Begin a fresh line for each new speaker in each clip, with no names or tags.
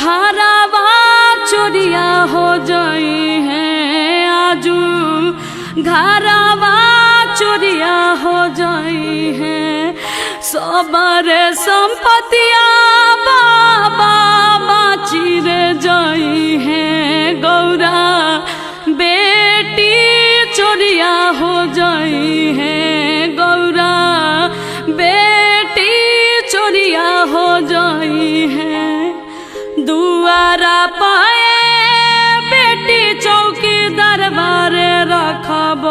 घरवा चोरिया हो जाई है आजू, घरवा चोरिया हो जाई है। सबरे संपत्तिया बाबा बाची रे जाई है। गौरा बेटी चोरिया हो जाई है। गौरा बेटी चोरिया हो जाई है। दुआरा पाए बेटी चौकी दरबार रखब,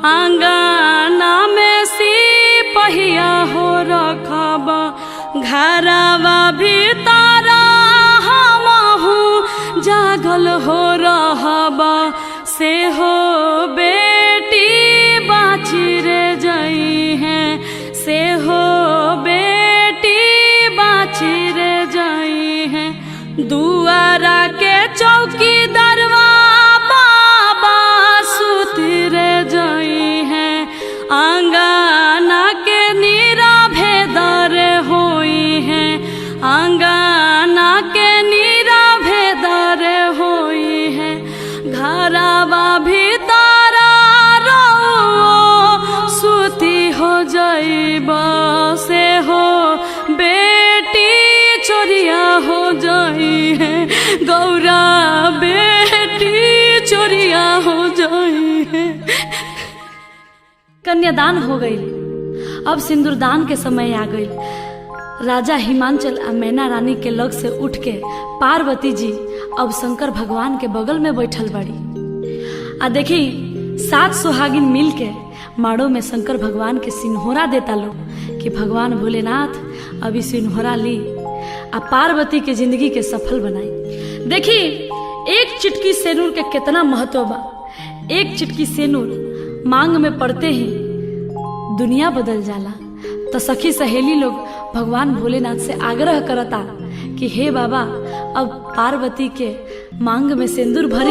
आंगना में सिपहिया हो रखब। घरवा भीतर हमहू जागल हो रहब, से हो बेटी बाची रे जाई है। से हो बेटी बाची रे जाई है। दुआरा के चौकी दरवा बाबा सुती रे जाई है। आंगना के नीरा भेदर होई है। आंगना के नीरा भेदर होई है। घरवा भीतर रहो सुती हो जाइब, से हो बेटी चोरिया हो जाई है। गौरा बेटी चोरिया हो जाई है। कन्यादान हो गई, अब सिंदूरदान के समय आ गई। राजा हिमांचल आ मैना रानी के लग से उठ के पार्वती जी अब शंकर भगवान के बगल में बैठल बड़ी। आ देखी 7 सुहागिन मिल के माड़ो में शंकर भगवान के सिन्होरा देता लो कि भगवान भोलेनाथ अभी सिन्होरा ली आ पार्वती के जिंदगी के सफल बनाई। देखी एक चिटकी सेनूर के कितना महत्व बा। एक चिटकी सेनूर मांग में पड़ते ही दुनिया बदल जाला। तो सखी सहेली लोग भगवान भोलेनाथ से आग्रह करता कि हे बाबा अब पार्वती के मांग में सिंदूर भरी